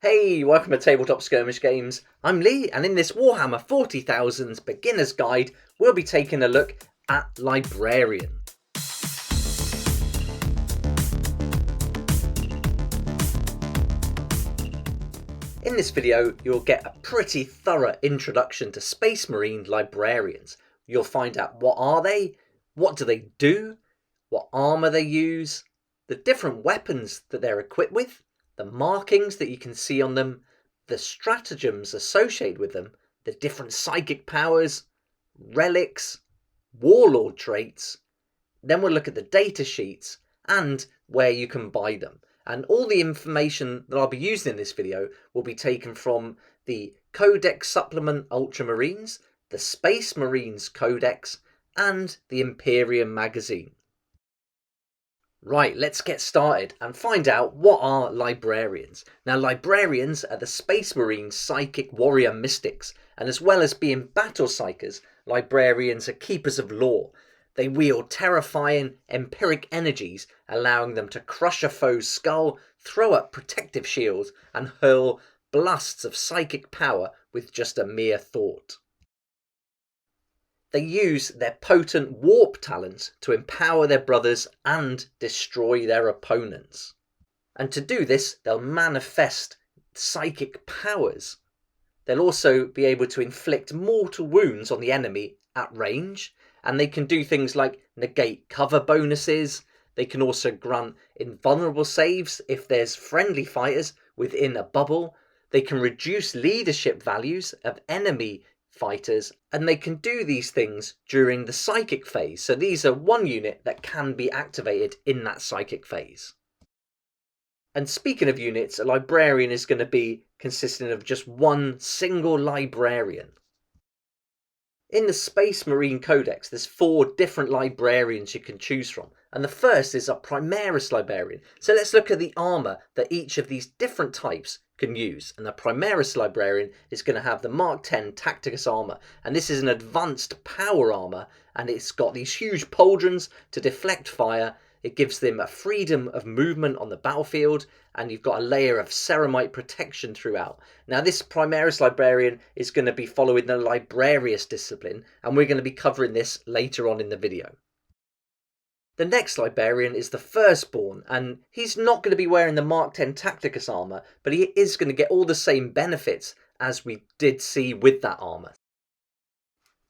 Hey, welcome to Tabletop Skirmish Games. I'm Lee, and in this Warhammer 40,000's Beginner's Guide, we'll be taking a look at Librarian. In this video, you'll get a pretty thorough introduction to Space Marine Librarians. You'll find out what are they, what do they do, what armour they use, the different weapons that they're equipped with, the markings that you can see on them, the stratagems associated with them, the different psychic powers, relics, warlord traits. Then we'll look at the data sheets and where you can buy them. And all the information that I'll be using in this video will be taken from the Codex Supplement Ultramarines, the Space Marines Codex, and the Imperium magazine. Right, let's get started and find out what are librarians. Now, librarians are the Space Marine psychic warrior mystics, and as well as being battle psychers, librarians are keepers of lore. They wield terrifying empiric energies, allowing them to crush a foe's skull, throw up protective shields, and hurl blasts of psychic power with just a mere thought. They use their potent warp talents to empower their brothers and destroy their opponents. And to do this, they'll manifest psychic powers. They'll also be able to inflict mortal wounds on the enemy at range, and they can do things like negate cover bonuses. They can also grant invulnerable saves if there's friendly fighters within a bubble. They can reduce leadership values of enemy fighters, and they can do these things during the psychic phase. So these are one unit that can be activated in that psychic phase. And speaking of units, a librarian is going to be consisting of just one single librarian. In the Space Marine Codex, there's 4 different librarians you can choose from, and the first is a Primaris librarian. So let's look at the armour that each of these different types can use. And the Primaris librarian is going to have the Mark X Tacticus armour, and this is an advanced power armour, and it's got these huge pauldrons to deflect fire. It gives them a freedom of movement on the battlefield, and you've got a layer of ceramite protection throughout. Now, this Primaris librarian is going to be following the Librarius discipline, and we're going to be covering this later on in the video. The next librarian is the Firstborn, and he's not going to be wearing the Mark X Tacticus armour, but he is going to get all the same benefits as we did see with that armour.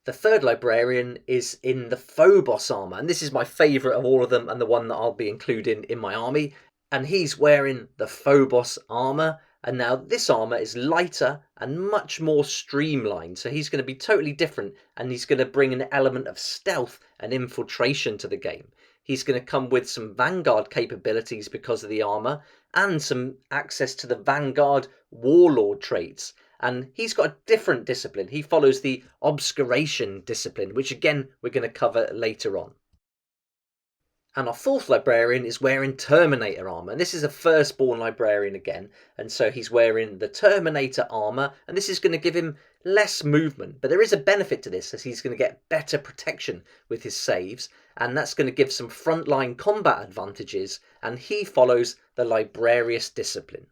The third librarian is in the Phobos armour, and this is my favourite of all of them and the one that I'll be including in my army. And he's wearing the Phobos armour, and now this armour is lighter and much more streamlined. So he's going to be totally different, and he's going to bring an element of stealth and infiltration to the game. He's going to come with some Vanguard capabilities because of the armour, and some access to the Vanguard warlord traits. And he's got a different discipline. He follows the obscuration discipline, which again we're going to cover later on. And our fourth librarian is wearing Terminator armour, and this is a Firstborn librarian again, and so he's wearing the Terminator armour, and this is going to give him less movement, but there is a benefit to this, as he's going to get better protection with his saves, and that's going to give some frontline combat advantages, and he follows the Librarius discipline.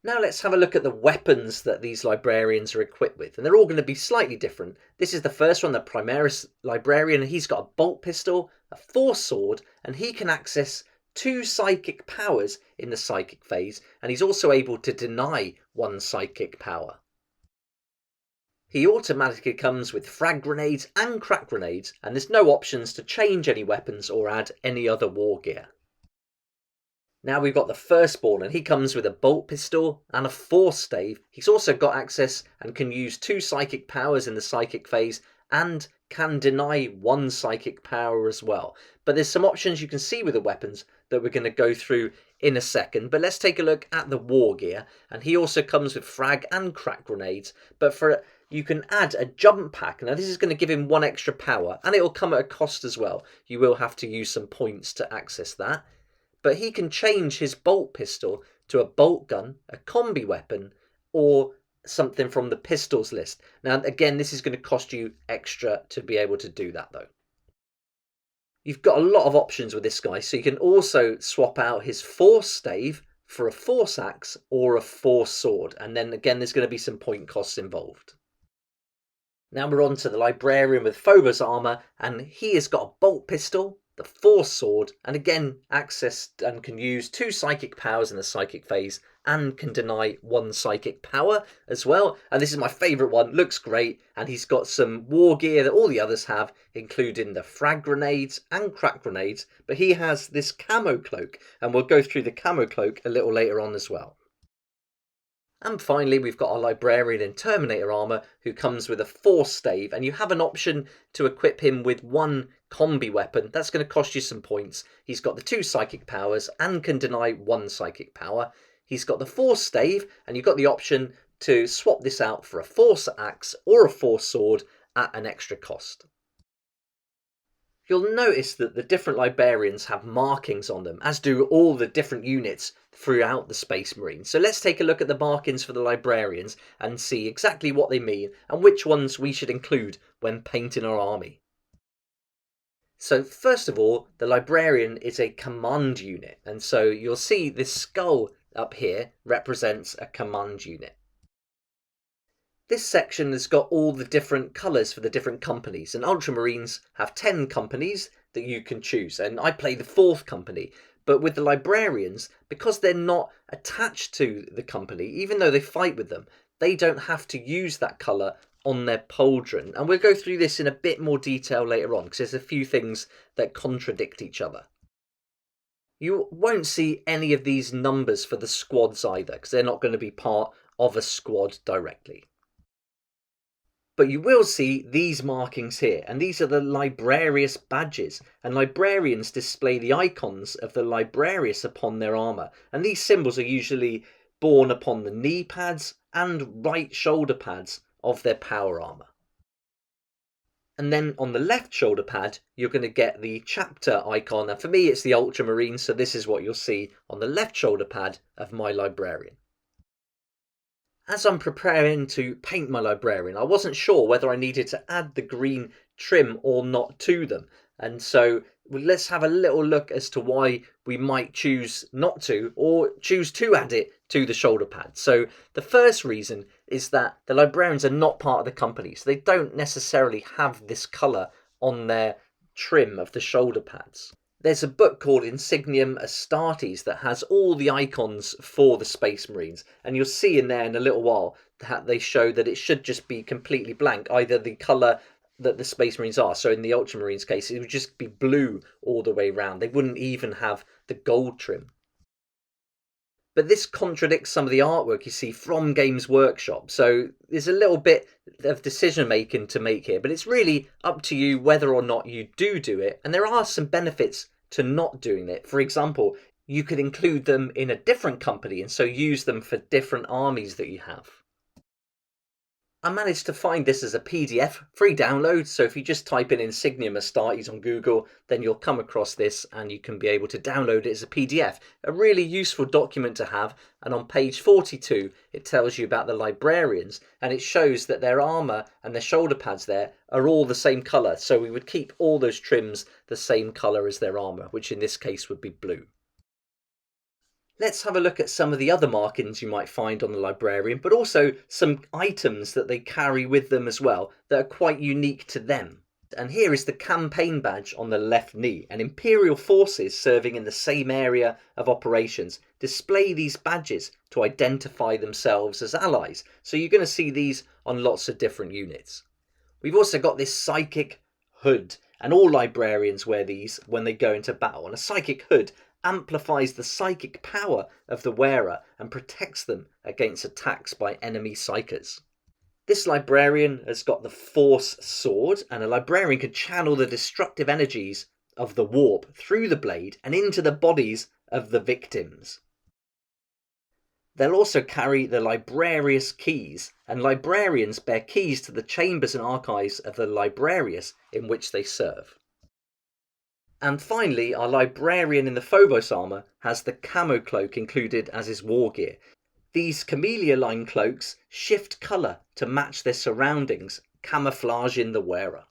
Now let's have a look at the weapons that these librarians are equipped with, and they're all going to be slightly different. This is the first one, the Primaris librarian, and he's got a bolt pistol, a force sword, and he can access 2 psychic powers in the psychic phase, and he's also able to deny 1 psychic power. He automatically comes with frag grenades and crack grenades, and there's no options to change any weapons or add any other war gear. Now we've got the Firstborn, and he comes with a bolt pistol and a force stave. He's also got access and can use 2 psychic powers in the psychic phase, and can deny 1 psychic power as well. But there's some options you can see with the weapons that we're going to go through in a second. But let's take a look at the war gear, and he also comes with frag and crack grenades, but you can add a jump pack. Now this is going to give him 1 extra power, and it will come at a cost as well. You will have to use some points to access that. But he can change his bolt pistol to a bolt gun, a combi weapon, or something from the pistols list. Now, again, this is going to cost you extra to be able to do that, though. You've got a lot of options with this guy, so you can also swap out his force stave for a force axe or a force sword, and then again there's going to be some point costs involved. Now we're on to the librarian with Phobos armor, and he has got a bolt pistol, the force sword, and again access and can use 2 psychic powers in the psychic phase, and can deny 1 psychic power as well. And this is my favourite one, looks great, and he's got some war gear that all the others have, including the frag grenades and crack grenades, but he has this camo cloak, and we'll go through the camo cloak a little later on as well. And finally, we've got our librarian in Terminator armor, who comes with a force stave, and you have an option to equip him with 1 combi weapon. That's going to cost you some points. He's got the 2 psychic powers and can deny 1 psychic power. He's got the force stave, and you've got the option to swap this out for a force axe or a force sword at an extra cost. You'll notice that the different librarians have markings on them, as do all the different units throughout the Space Marines. So let's take a look at the markings for the librarians and see exactly what they mean and which ones we should include when painting our army. So first of all, the librarian is a command unit, and so you'll see this skull up here represents a command unit. This section has got all the different colours for the different companies, and Ultramarines have 10 companies that you can choose, and I play the 4th company. But with the librarians, because they're not attached to the company, even though they fight with them, they don't have to use that colour on their pauldron. And we'll go through this in a bit more detail later on, because there's a few things that contradict each other. You won't see any of these numbers for the squads either, because they're not going to be part of a squad directly. But you will see these markings here, and these are the Librarius badges, and librarians display the icons of the Librarius upon their armour, and these symbols are usually borne upon the knee pads and right shoulder pads of their power armour. And then on the left shoulder pad you're going to get the chapter icon, and for me it's the Ultramarine, so this is what you'll see on the left shoulder pad of my librarian. As I'm preparing to paint my librarian, I wasn't sure whether I needed to add the green trim or not to them. And so let's have a little look as to why we might choose not to, or choose to add it to the shoulder pad. So the first reason is that the librarians are not part of the company, so they don't necessarily have this colour on their trim of the shoulder pads. There's a book called Insigniam Astartes that has all the icons for the Space Marines, and you'll see in there in a little while that they show that it should just be completely blank, either the colour that the Space Marines are. So in the Ultramarines case, it would just be blue all the way around. They wouldn't even have the gold trim. But this contradicts some of the artwork you see from Games Workshop, so there's a little bit of decision making to make here, but it's really up to you whether or not you do it, and there are some benefits to not doing it. For example, you could include them in a different company and so use them for different armies that you have. I managed to find this as a PDF, free download, so if you just type in Insigniam Astartes on Google, then you'll come across this and you can be able to download it as a PDF. A really useful document to have, and on page 42 it tells you about the librarians, and it shows that their armour and their shoulder pads there are all the same colour, so we would keep all those trims the same colour as their armour, which in this case would be blue. Let's have a look at some of the other markings you might find on the librarian, but also some items that they carry with them as well that are quite unique to them. And here is the campaign badge on the left knee, and Imperial forces serving in the same area of operations display these badges to identify themselves as allies. So you're going to see these on lots of different units. We've also got this psychic hood, and all librarians wear these when they go into battle, and a psychic hood amplifies the psychic power of the wearer and protects them against attacks by enemy psykers. This librarian has got the Force Sword, and a librarian can channel the destructive energies of the warp through the blade and into the bodies of the victims. They'll also carry the Librarius keys, and librarians bear keys to the chambers and archives of the Librarius in which they serve. And finally, our librarian in the Phobos armour has the camo cloak included as his war gear. These camellia line cloaks shift colour to match their surroundings, camouflaging the wearer.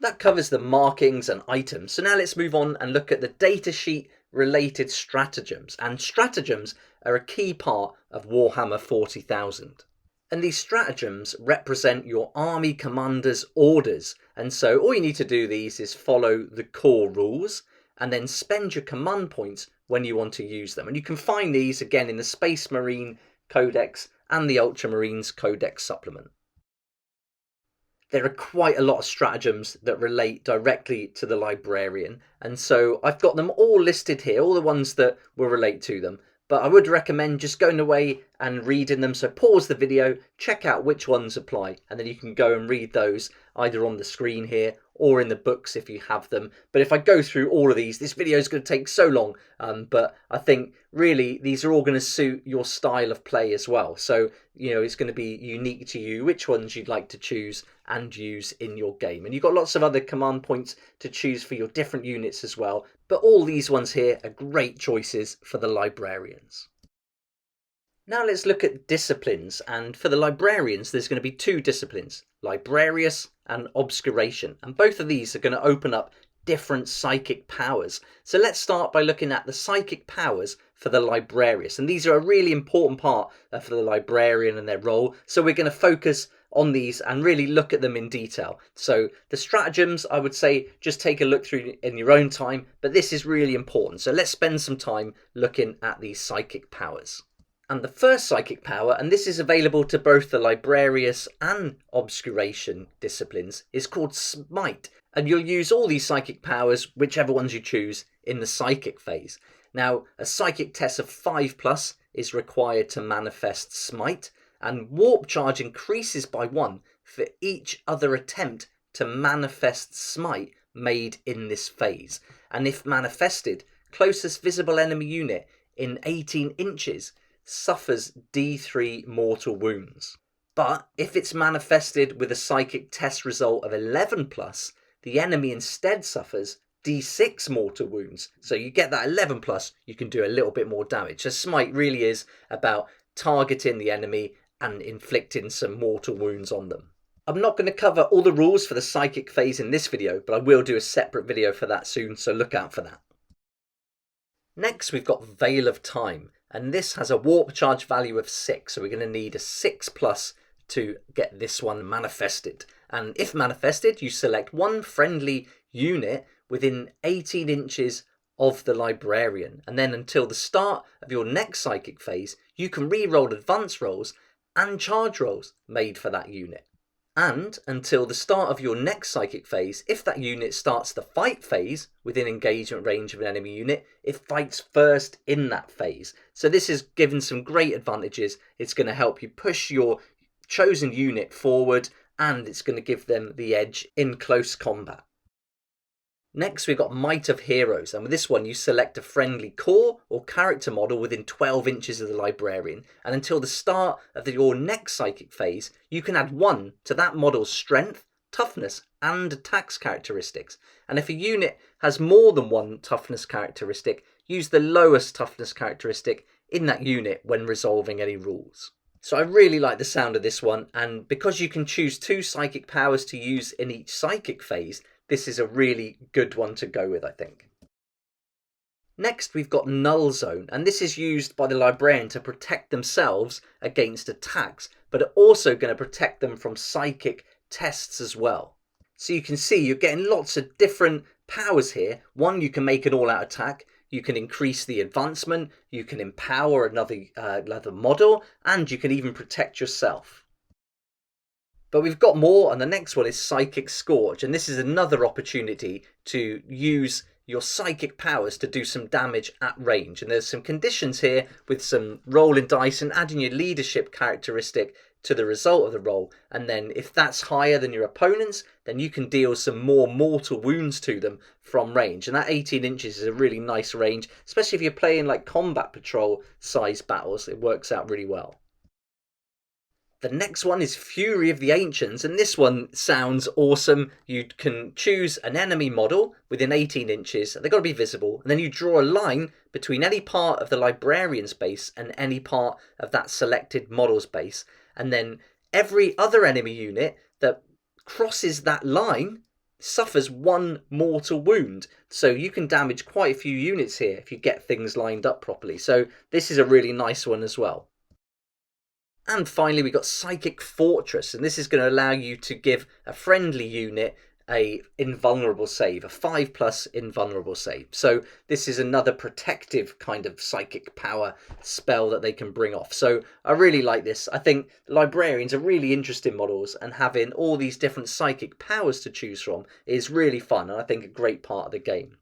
That covers the markings and items, so now let's move on and look at the datasheet related stratagems. And stratagems are a key part of Warhammer 40,000. And these stratagems represent your army commander's orders. And so all you need to do these is follow the core rules and then spend your command points when you want to use them. And you can find these again in the Space Marine Codex and the Ultramarines Codex supplement. There are quite a lot of stratagems that relate directly to the librarian, and so I've got them all listed here, all the ones that will relate to them. But I would recommend just going away and reading them. So pause the video, check out which ones apply, and then you can go and read those either on the screen here or in the books if you have them. But if I go through all of these, this video is going to take so long. But I think really these are all going to suit your style of play as well. So, you know, it's going to be unique to you, which ones you'd like to choose and use in your game. And you've got lots of other command points to choose for your different units as well. But all these ones here are great choices for the librarians. Now let's look at disciplines, and for the librarians there's going to be two disciplines, Librarius and Obscuration, and both of these are going to open up different psychic powers. So let's start by looking at the psychic powers for the Librarius, and these are a really important part for the librarian and their role, so we're going to focus on these and really look at them in detail. So the stratagems, I would say just take a look through in your own time, but this is really important, so let's spend some time looking at these psychic powers. And the first psychic power, and this is available to both the Librarius and Obscuration disciplines, is called Smite. And you'll use all these psychic powers, whichever ones you choose, in the psychic phase. Now, a psychic test of 5+ is required to manifest Smite, and Warp Charge increases by 1 for each other attempt to manifest Smite made in this phase. And if manifested, closest visible enemy unit in 18 inches suffers D3 mortal wounds. But if it's manifested with a psychic test result of 11+, the enemy instead suffers D6 mortal wounds. So you get that 11+, you can do a little bit more damage. So Smite really is about targeting the enemy and inflicting some mortal wounds on them. I'm not going to cover all the rules for the psychic phase in this video, but I will do a separate video for that soon, so look out for that. Next we've got Veil of Time. And this has a warp charge value of 6, so we're going to need a 6+ to get this one manifested. And if manifested, you select one friendly unit within 18 inches of the librarian. And then until the start of your next psychic phase, you can re-roll advance rolls and charge rolls made for that unit. And until the start of your next psychic phase, if that unit starts the fight phase within engagement range of an enemy unit, it fights first in that phase. So this is given some great advantages. It's going to help you push your chosen unit forward, and it's going to give them the edge in close combat. Next we've got Might of Heroes, and with this one you select a friendly core or character model within 12 inches of the librarian, and until the start of your next psychic phase you can add 1 to that model's strength, toughness and attacks characteristics. And if a unit has more than 1 toughness characteristic, use the lowest toughness characteristic in that unit when resolving any rules. So I really like the sound of this one, and because you can choose 2 psychic powers to use in each psychic phase, this is a really good one to go with, I think. Next we've got Null Zone, and this is used by the librarian to protect themselves against attacks, but are also going to protect them from psychic tests as well. So you can see you're getting lots of different powers here. One, you can make an all-out attack, you can increase the advancement, you can empower another model, and you can even protect yourself. But we've got more, and the next one is Psychic Scourge, and this is another opportunity to use your psychic powers to do some damage at range. And there's some conditions here with some rolling dice and adding your leadership characteristic to the result of the roll, and then if that's higher than your opponent's, then you can deal some more mortal wounds to them from range. And that 18 inches is a really nice range, especially if you're playing like combat patrol size battles. It works out really well. The next one is Fury of the Ancients, and this one sounds awesome. You can choose an enemy model within 18 inches, they've got to be visible, and then you draw a line between any part of the librarian's base and any part of that selected model's base, and then every other enemy unit that crosses that line suffers 1 mortal wound. So you can damage quite a few units here if you get things lined up properly. So this is a really nice one as well. And finally, we got Psychic Fortress, and this is going to allow you to give a friendly unit a invulnerable save, a 5+ invulnerable save. So this is another protective kind of psychic power spell that they can bring off. So I really like this. I think librarians are really interesting models, and having all these different psychic powers to choose from is really fun, and I think a great part of the game.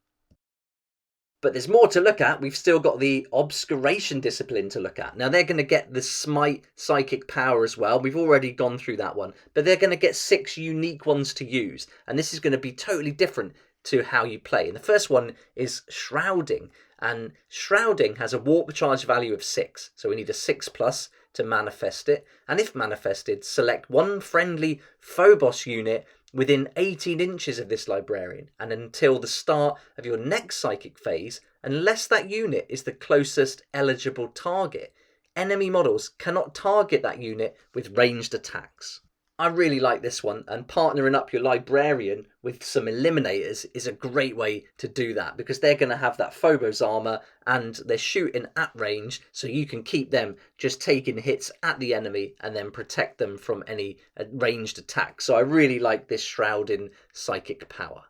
But there's more to look at. We've still got the Obscuration discipline to look at. Now, they're going to get the Smite psychic power as well. We've already gone through that one. But they're going to get 6 unique ones to use. And this is going to be totally different to how you play. And the first one is Shrouding. And Shrouding has a warp charge value of 6. So we need a 6+ to manifest it. And if manifested, select one friendly Phobos unit within 18 inches of this librarian, and until the start of your next psychic phase, unless that unit is the closest eligible target, enemy models cannot target that unit with ranged attacks. I really like this one, and partnering up your librarian with some eliminators is a great way to do that, because they're going to have that Phobos armor and they're shooting at range, so you can keep them just taking hits at the enemy and then protect them from any ranged attack. So I really like this Shrouding psychic power.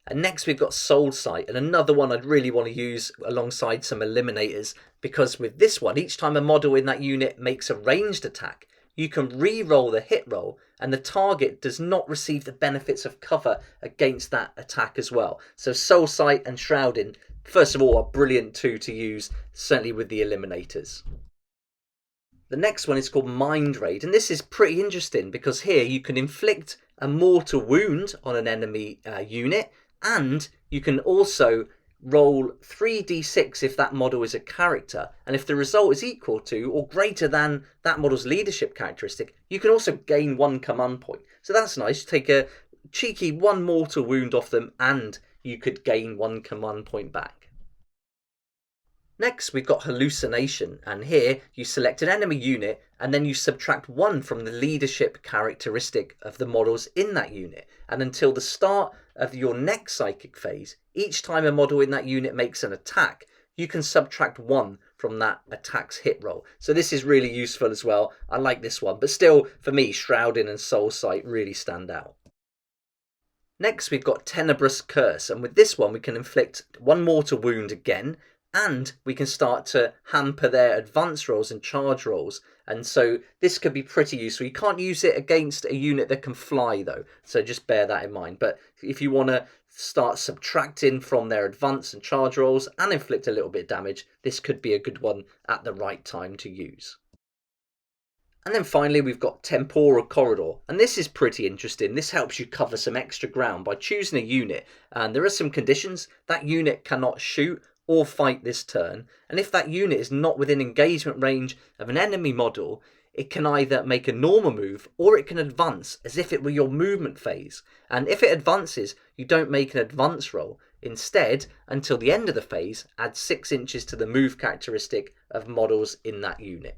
And next we've got Soul Sight, and another one I'd really want to use alongside some eliminators, because with this one, each time a model in that unit makes a ranged attack, you can re-roll the hit roll, and the target does not receive the benefits of cover against that attack as well. So Soul Sight and Shrouding, first of all, are brilliant too to use, certainly with the eliminators. The next one is called Mind Raid, and this is pretty interesting because here you can inflict a mortal wound on an enemy unit, and you can also roll 3d6 if that model is a character, and if the result is equal to or greater than that model's leadership characteristic, you can also gain 1 command point. So that's nice. Take a cheeky 1 mortal wound off them and you could gain 1 command point back. Next we've got Hallucination, and here you select an enemy unit and then you subtract 1 from the leadership characteristic of the models in that unit, and until the start of your next psychic phase, each time a model in that unit makes an attack, you can subtract 1 from that attack's hit roll. So this is really useful as well. I like this one, but still for me Shrouding and Soul Sight really stand out. Next we've got Tenebrous Curse, and with this one we can inflict 1 mortal wound again, and we can start to hamper their advance rolls and charge rolls, and so this could be pretty useful. You can't use it against a unit that can fly though, so just bear that in mind. But if you want to start subtracting from their advance and charge rolls and inflict a little bit of damage, this could be a good one at the right time to use. And then finally we've got Temporal Corridor, and this is pretty interesting. This helps you cover some extra ground by choosing a unit, and there are some conditions. That unit cannot shoot or fight this turn, and if that unit is not within engagement range of an enemy model, it can either make a normal move or it can advance as if it were your movement phase. And if it advances, you don't make an advance roll. Instead, until the end of the phase, add 6 inches to the move characteristic of models in that unit.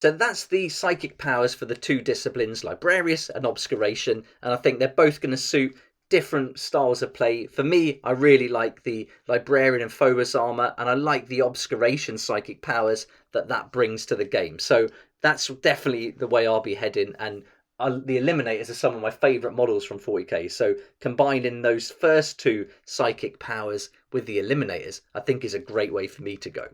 So that's the psychic powers for the 2 disciplines, Librarius and Obscuration, and I think they're both going to suit different styles of play. For me, I really like the Librarian and Phobos armor, and I like the Obscuration psychic powers that brings to the game. So that's definitely the way I'll be heading, and the Eliminators are some of my favourite models from 40k. So combining those first 2 psychic powers with the Eliminators, I think is a great way for me to go.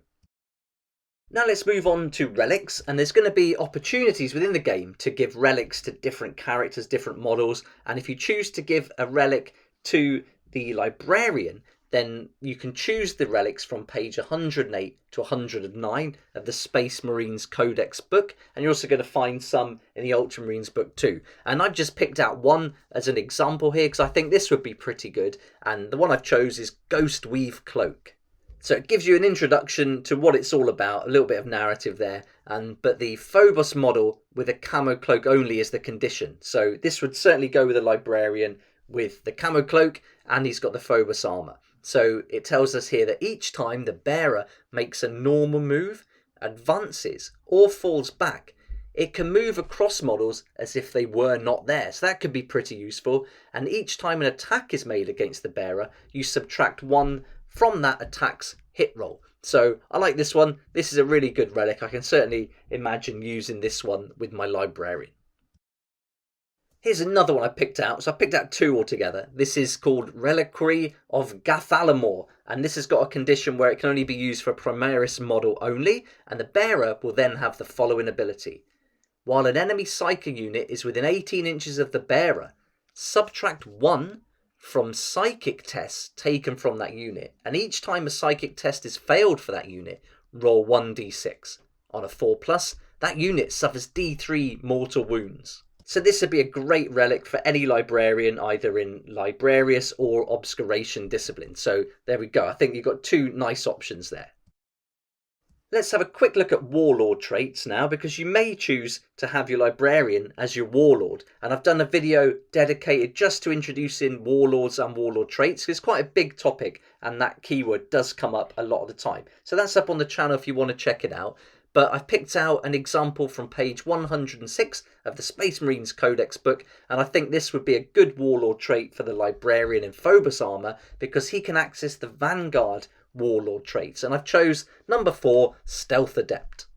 Now let's move on to relics, and there's going to be opportunities within the game to give relics to different characters, different models, and if you choose to give a relic to the Librarian, then you can choose the relics from page 108 to 109 of the Space Marines Codex book, and you're also going to find some in the Ultramarines book too. And I've just picked out one as an example here because I think this would be pretty good, and the one I've chose is Ghost Weave Cloak. So it gives you an introduction to what it's all about, a little bit of narrative there, but the Phobos model with a camo cloak only is the condition. So this would certainly go with a Librarian with the camo cloak, and he's got the Phobos armor. So it tells us here that each time the bearer makes a normal move, advances, or falls back, it can move across models as if they were not there. So that could be pretty useful. And each time an attack is made against the bearer, you subtract 1 from that attack's hit roll. So I like this one. This is a really good relic. I can certainly imagine using this one with my librarian. Here's another one I picked out. So I picked out 2 altogether. This is called Reliquary of Gathalamor, and this has got a condition where it can only be used for a Primaris model only, and the bearer will then have the following ability. While an enemy psychic unit is within 18 inches of the bearer, subtract 1 from psychic tests taken from that unit, and each time a psychic test is failed for that unit, roll 1d6. On a 4+, that unit suffers d3 mortal wounds. So this would be a great relic for any librarian, either in Librarius or Obscuration discipline. So there we go. I think you've got 2 nice options there. Let's have a quick look at warlord traits now, because you may choose to have your librarian as your warlord. And I've done a video dedicated just to introducing warlords and warlord traits. It's quite a big topic, and that keyword does come up a lot of the time. So that's up on the channel if you want to check it out. But I've picked out an example from page 106 of the Space Marines Codex book, and I think this would be a good warlord trait for the librarian in Phobos armor, because he can access the Vanguard warlord traits, and I've chose number 4, Stealth Adept.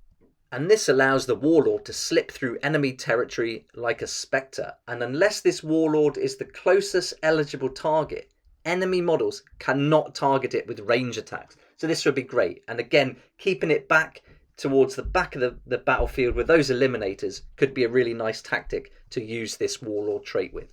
And this allows the warlord to slip through enemy territory like a spectre, and unless this warlord is the closest eligible target, enemy models cannot target it with range attacks. So this would be great, and again, keeping it back towards the back of the battlefield with those eliminators could be a really nice tactic to use this warlord trait with.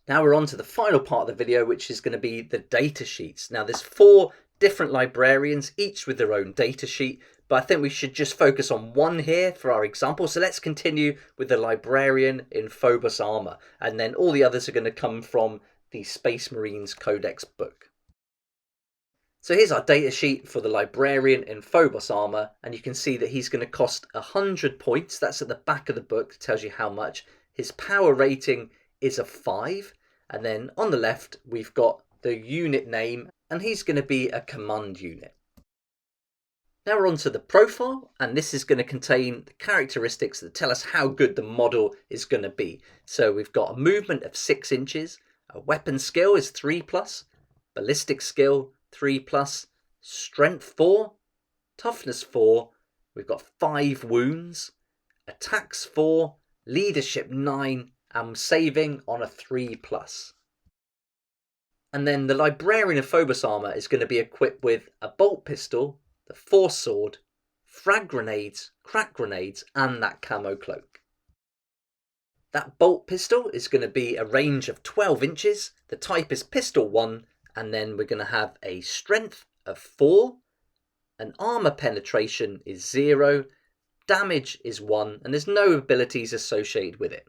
Now we're on to the final part of the video, which is going to be the data sheets. Now there's 4 different librarians, each with their own data sheet, but I think we should just focus on one here for our example. So let's continue with the librarian in Phobos armor, and then all the others are going to come from the Space Marines Codex book. So here's our data sheet for the librarian in Phobos armor, and you can see that he's going to cost 100 points. That's at the back of the book, it tells you how much. His power rating is a 5, and then on the left we've got the unit name, and he's going to be a command unit. Now we're on to the profile, and this is going to contain the characteristics that tell us how good the model is going to be. So we've got a movement of 6 inches, a weapon skill is 3+, ballistic skill 3+, strength 4, toughness 4, we've got 5 wounds, attacks 4, leadership 9, and saving on a 3+. And then the librarian of Phobos armor is going to be equipped with a bolt pistol, the force sword, frag grenades, crack grenades, and that camo cloak. That bolt pistol is going to be a range of 12 inches, the type is pistol 1, and then we're going to have a strength of 4, an armor penetration is 0, damage is 1, and there's no abilities associated with it.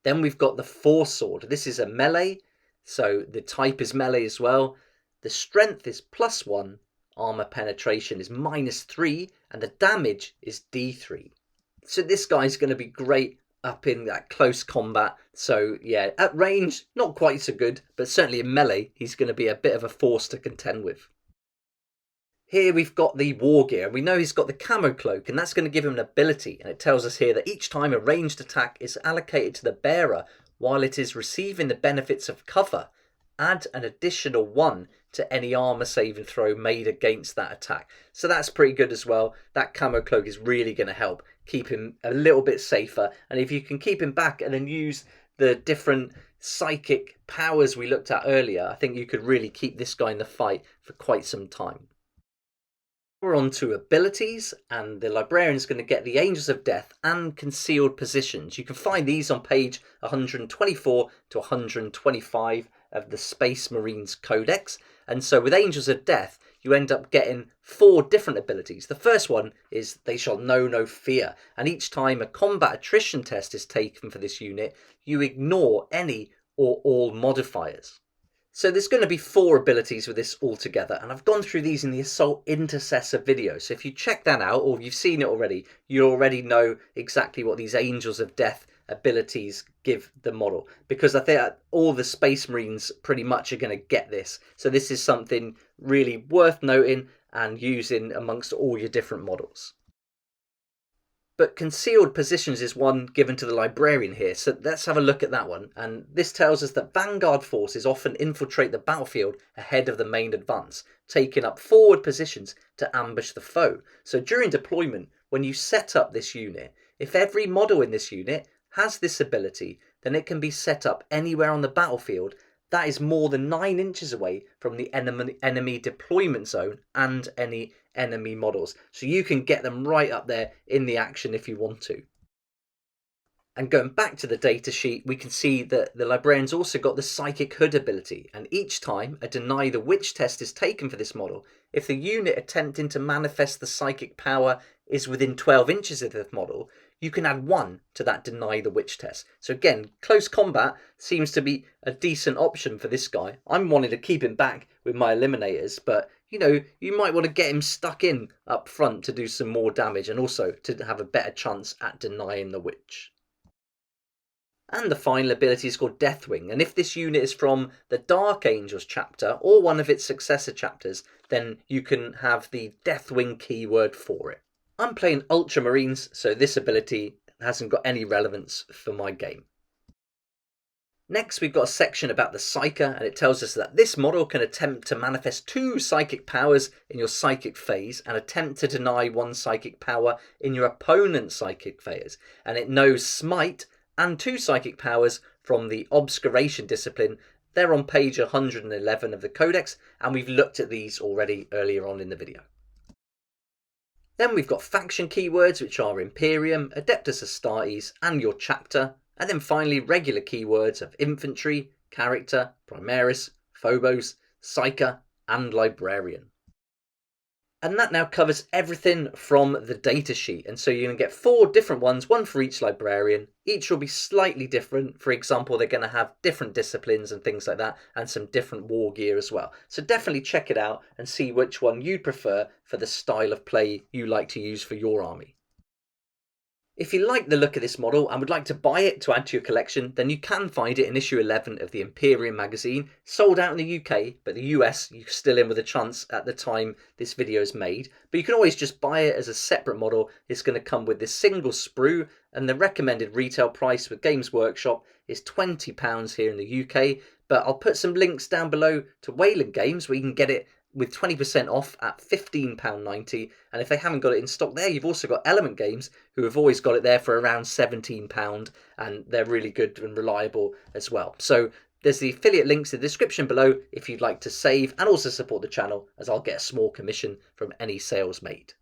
Then we've got the force sword. This is a melee, so the type is melee as well. The strength is +1, armor penetration is -3, and the damage is D3. So this guy's going to be great up in that close combat. So yeah, at range, not quite so good, but certainly in melee, he's going to be a bit of a force to contend with. Here we've got the war gear, and we know he's got the camo cloak, and that's going to give him an ability, and it tells us here that each time a ranged attack is allocated to the bearer while it is receiving the benefits of cover, add an additional 1 to any armor saving throw made against that attack. So that's pretty good as well. That camo cloak is really going to help keep him a little bit safer, and if you can keep him back and then use the different psychic powers we looked at earlier, I think you could really keep this guy in the fight for quite some time. We're on to abilities, and the librarian is going to get the Angels of Death and Concealed Positions. You can find these on page 124 to 125 of the Space Marines Codex. And so with Angels of Death, you end up getting 4 different abilities. The first one is They Shall Know No Fear, and each time a combat attrition test is taken for this unit, you ignore any or all modifiers. So there's going to be 4 abilities with this altogether, and I've gone through these in the Assault Intercessor video. So if you check that out, or you've seen it already, you already know exactly what these Angels of Death abilities give the model, because I think all the Space Marines pretty much are going to get this. So this is something really worth noting and using amongst all your different models. But concealed positions is one given to the librarian here, so let's have a look at that one. And this tells us that vanguard forces often infiltrate the battlefield ahead of the main advance, taking up forward positions to ambush the foe. So during deployment, when you set up this unit, if every model in this unit has this ability, then it can be set up anywhere on the battlefield that is more than 9 inches away from the enemy deployment zone and any enemy models. So you can get them right up there in the action if you want to. And going back to the data sheet, we can see that the librarians also got the psychic hood ability, and each time a deny the witch test is taken for this model, if the unit attempting to manifest the psychic power is within 12 inches of the model, you can add 1 to that deny the witch test. So again, close combat seems to be a decent option for this guy. I'm wanting to keep him back with my eliminators, but you know, you might want to get him stuck in up front to do some more damage and also to have a better chance at denying the witch. And the final ability is called Deathwing, and if this unit is from the Dark Angels chapter or one of its successor chapters, then you can have the Deathwing keyword for it. I'm playing Ultramarines, so this ability hasn't got any relevance for my game. Next, we've got a section about the Psyker, and it tells us that this model can attempt to manifest 2 psychic powers in your psychic phase and attempt to deny 1 psychic power in your opponent's psychic phase. And it knows Smite and 2 psychic powers from the Obscuration discipline. They're on page 111 of the Codex, and we've looked at these already earlier on in the video. Then we've got faction keywords, which are Imperium, Adeptus Astartes, and your chapter. And then finally, regular keywords of Infantry, Character, Primaris, Phobos, Psyker, and Librarian. And that now covers everything from the data sheet. And so you're going to get 4 different ones, one for each librarian. Each will be slightly different. For example, they're going to have different disciplines and things like that, and some different war gear as well. So definitely check it out and see which one you'd prefer for the style of play you like to use for your army. If you like the look of this model and would like to buy it to add to your collection, then you can find it in issue 11 of the Imperium magazine, sold out in the UK, but the US you're still in with a chance at the time this video is made. But you can always just buy it as a separate model. It's going to come with this single sprue, and the recommended retail price with Games Workshop is £20 here in the UK. But I'll put some links down below to Wayland Games where you can get it with 20% off at £15.90, and if they haven't got it in stock there, you've also got Element Games, who have always got it there for around £17, and they're really good and reliable as well. So there's the affiliate links in the description below if you'd like to save and also support the channel, as I'll get a small commission from any sales made.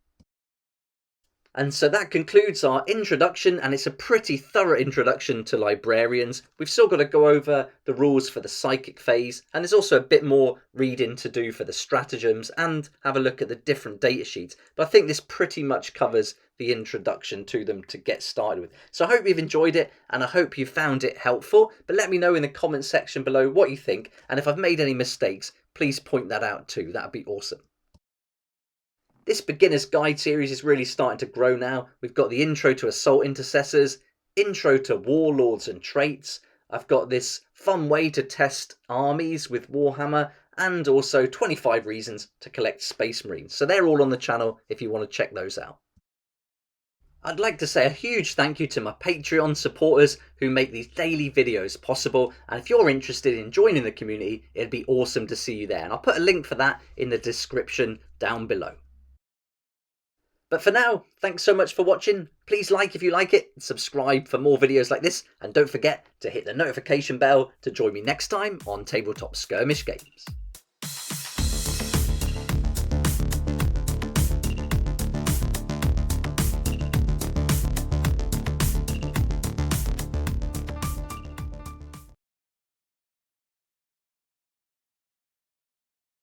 And so that concludes our introduction, and it's a pretty thorough introduction to librarians. We've still got to go over the rules for the psychic phase, and there's also a bit more reading to do for the stratagems and have a look at the different data sheets. But I think this pretty much covers the introduction to them to get started with. So I hope you've enjoyed it, and I hope you found it helpful. But let me know in the comments section below what you think, and if I've made any mistakes, please point that out too. That'd be awesome. This beginner's guide series is really starting to grow now. We've got the intro to assault intercessors, intro to warlords and traits. I've got this fun way to test armies with Warhammer, and also 25 reasons to collect Space Marines. So they're all on the channel if you want to check those out. I'd like to say a huge thank you to my Patreon supporters who make these daily videos possible, and if you're interested in joining the community, it'd be awesome to see you there, and I'll put a link for that in the description down below. But for now, thanks so much for watching. Please like if you like it, subscribe for more videos like this, and don't forget to hit the notification bell to join me next time on Tabletop Skirmish Games.